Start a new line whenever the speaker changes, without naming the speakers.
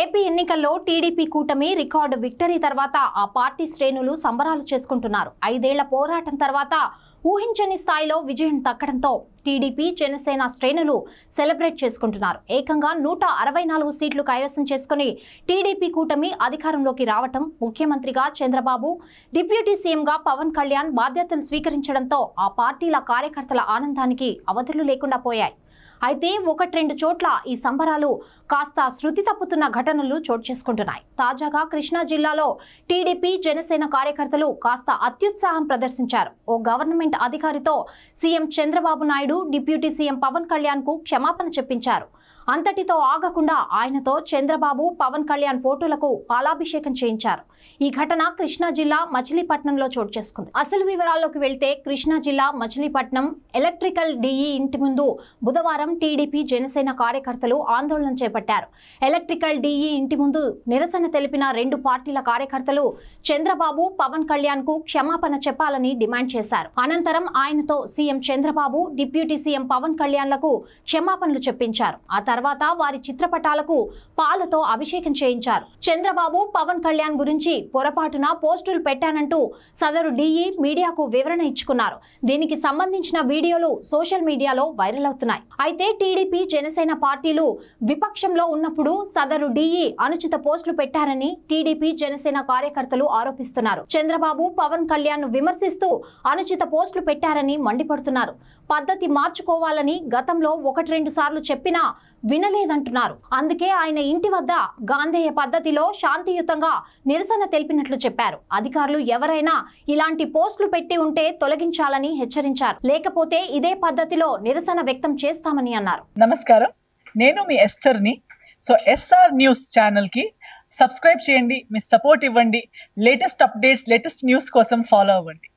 AP ఎన్నికల్లో TDP కూటమి record victory తర్వాత ఆ పార్టీ శ్రేణులు సంబరాలు చేసుకుంటున్నారు. 5 ఏళ్ల పోరాటం తర్వాత ఊహించని స్థాయిలో విజయం దక్కడంతో టీడీపీ జనసేన శ్రేణులు సెలబ్రేట్ చేసుకుంటున్నారు. ఏకంగా 164 సీట్లు కైవసం చేసుకుని టీడీపీ కూటమి అధికారంలోకి రావటం, ముఖ్యమంత్రిగా చంద్రబాబు, డిప్యూటీ సీఎంగా పవన్ కళ్యాణ్ బాధ్యతలు స్వీకరించడంతో ఆ పార్టీల కార్యకర్తల ఆనందానికి అవధులు లేకుండా పోయాయి. అయితే 1-2 చోట్ల ఈ సంబరాలు కాస్త శృతి తప్పుతున్న ఘటనలు చోటు చేసుకుంటున్నాయి. తాజాగా కృష్ణా జిల్లాలో టీడీపీ జనసేన కార్యకర్తలు కాస్త అత్యుత్సాహం ప్రదర్శించారు. ఓ గవర్నమెంట్ అధికారితో CM Chandrababu Naidu, deputy CM Pawan Kalyan కు క్షమాపణ చెప్పించారు. అంతటితో ఆగకుండా ఆయనతో చంద్రబాబు, పవన్ కళ్యాణ్ ఫోటోలకు పాలాభిషేకం చేయించారు. ఈ ఘటన కృష్ణా జిల్లా మచిలీపట్నంలో చోటు చేసుకుంది. అసలు వివరాల్లోకి వెళ్తే కృష్ణా జిల్లా మచిలీపట్నం ఎలక్ట్రికల్ డిఈ ఇంటి ముందు బుధవారం టీడీపీ జనసేన కార్యకర్తలు ఆందోళన చేపట్టారు. ఎలక్ట్రికల్ డిఈ ఇంటి ముందు నిరసన తెలిపిన 2 పార్టీల కార్యకర్తలు చంద్రబాబు, పవన్ కళ్యాణ్ కు క్షమాపణ చెప్పాలని డిమాండ్ చేశారు. అనంతరం ఆయనతో CM Chandrababu, deputy CM Pawan కళ్యాణ్లకు క్షమాపణలు చెప్పించారు. ఆ తర్వాత వారి చిత్రపటాలకు పాలతో అభిషేకం చేయించారు. చంద్రబాబు, పవన్ కళ్యాణ్ గురించి పొరపాటున పోస్టులు పెట్టానంటూ సదరు డిఈ మీడియాకు వివరణ ఇచ్చుకున్నారు. దీనికి సంబంధించిన వీడియోలు సోషల్ మీడియాలో వైరల్ అవుతున్నాయి. అయితే టీడీపీ జనసేన పార్టీలు విపక్షంలో ఉన్నప్పుడు సదరు డిఈ అనుచిత పోస్టులు పెట్టారని టీడీపీ జనసేన కార్యకర్తలు ఆరోపిస్తున్నారు. చంద్రబాబు, పవన్ కళ్యాణ్ విమర్శిస్తూ అనుచిత పోస్టులు పెట్టారని మండిపడుతున్నారు. పద్ధతి మార్చుకోవాలని గతంలో 1-2 సార్లు చెప్పినా వినలేదంటున్నారు. అందుకే ఆయన ఇంటి వద్ద గాంధేయ పద్ధతిలో శాంతియుతంగా నిరసన తెలిపినట్లు చెప్పారు. అధికారులు ఎవరైనా ఇలాంటి పోస్టులు పెట్టి ఉంటే తొలగించాలని హెచ్చరించారు. లేకపోతే ఇదే పద్ధతిలో నిరసన వ్యక్తం చేస్తామని అన్నారు.
నమస్కారం, నేను మీ ఎస్తర్ని. సో ఎస్ఆర్ న్యూస్ ఛానల్ కి సబ్స్క్రైబ్ చేయండి, మీ సపోర్ట్ ఇవ్వండి. లేటెస్ట్ అప్డేట్స్, లేటెస్ట్ న్యూస్ కోసం ఫాలో అవ్వండి.